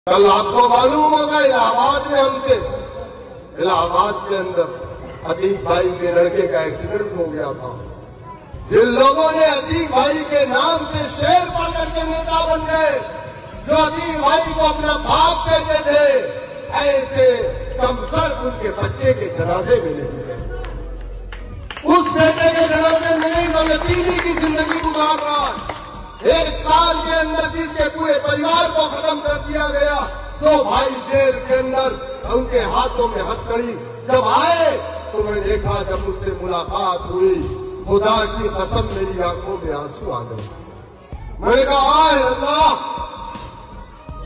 کل آپ کو معلوم ہوگا الہ آباد میں ہم تھے، الہ آباد کے اندر عتیق بھائی کے لڑکے کا ایکسیڈنٹ ہو گیا تھا۔ جن لوگوں نے عتیق بھائی کے نام سے شعر پڑھ کر کے نیتا بن گئے، جو عتیق بھائی کو اپنا باپ کہتے تھے، ایسے کمزور ان کے بچے کے جنازے میں نہیں گئے، اس بیٹے کے جنازے میں نہیں جو یتیمی کی زندگی گزار رہا، 1 سال کے اندر جس کے پورے پریوار کو ختم کر دیا گیا، 2 بھائی جیل کے اندر، ان کے ہاتھوں میں ہتھکڑی جب آئے تو میں دیکھا، جب مجھ سے ملاقات ہوئی، خدا کی قسم میری آنکھوں میں آنسو آ گئے۔ میں نے کہا آئے اللہ،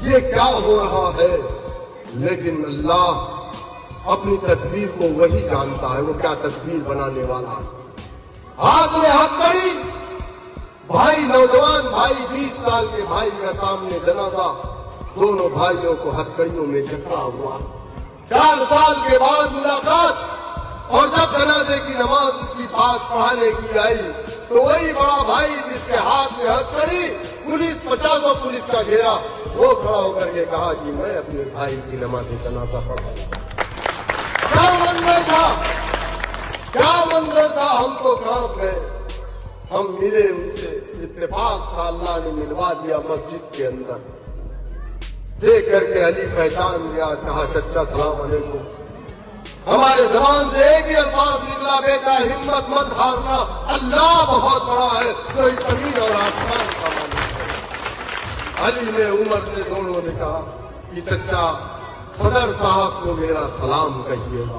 یہ کیا ہو رہا ہے؟ لیکن اللہ اپنی تدبیر کو وہی جانتا ہے، وہ کیا تدبیر بنانے والا ہے۔ ہاتھ میں ہتھکڑی، بھائی نوجوان بھائی 20 سال کے بھائی کا سامنے جنازہ، دونوں بھائیوں کو ہتھکڑیوں میں جکڑا ہوا۔ 4 سال کے بعد ملاقات، اور جب جنازے کی نماز کی بات پڑھانے کی آئی تو وہی بڑا بھائی جس کے ہاتھ میں ہتھکڑی، پولیس 50 پولیس کا گھیرا، وہ کھڑا ہو کر کے کہا کہ میں اپنے بھائی کی نماز جنازہ پڑھا۔ کیا منظر تھا، کیا منظر تھا! ہم تو کانپ گئے، ہم ملے ان سے، اتفاق تھا اللہ نے ملوا دیا مسجد کے اندر۔ دیکھ کر کے علی پہچان لیا، کہا چچا سلام علیکم۔ ہمارے زبان سے ایک ہی الفاظ نکلا، بیٹا ہمت مت ہارنا، اللہ بہت بڑا ہے، کوئی زمین اور آسمان کا مالک ہے۔ علی نے عمر سے دونوں نے کہا کہ چچا صدر صاحب کو میرا سلام کہیے گا۔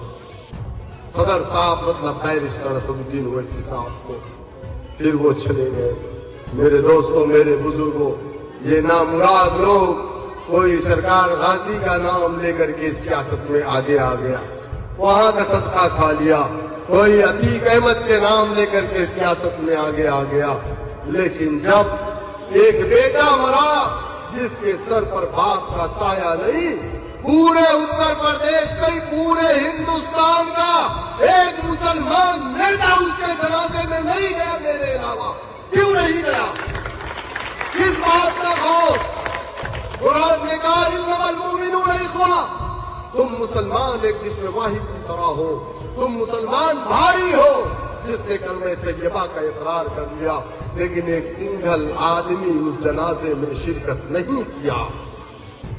صدر صاحب مطلب بیرسٹر اسد الدین اویسی صاحب کو۔ پھر وہ چلے گئے۔ میرے دوستوں، میرے بزرگوں، یہ نامراد لوگ کوئی سرکار غازی کا نام لے کر کے سیاست میں آگے آ گیا، وہاں کا صدقہ کھا لیا، کوئی عتیق احمد کے نام لے کر کے سیاست میں آگے آ گیا، لیکن جب ایک بیٹا مرا جس کے سر پر باپ کا سایہ نہیں، پورے اتر پردیش نہیں، پورے ہندوستان کا ایک مسلمان نیتا اس کے جنازے میں نہیں گیا میرے علاوہ۔ کیوں نہیں گیا؟ کس بات کا خوف؟ قرآن نے کہا انما المؤمنون اخوہ، تم مسلمان ایک جسم واحد کی طرح ہو، تم مسلمان بھائی ہو، جس نے کلمہ طیبہ کا اقرار کر لیا، لیکن ایک سنگل آدمی اس جنازے میں شرکت نہیں کیا۔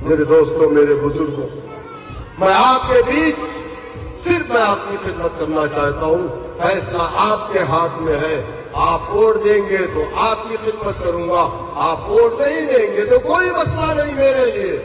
میرے دوستوں، میرے بزرگوں، میں آپ کے بیچ صرف میں آپ کی خدمت کرنا چاہتا ہوں، فیصلہ آپ کے ہاتھ میں ہے۔ آپ ووٹ دیں گے تو آپ کی خدمت کروں گا، آپ ووٹ نہیں دیں گے تو کوئی مسئلہ نہیں میرے لیے۔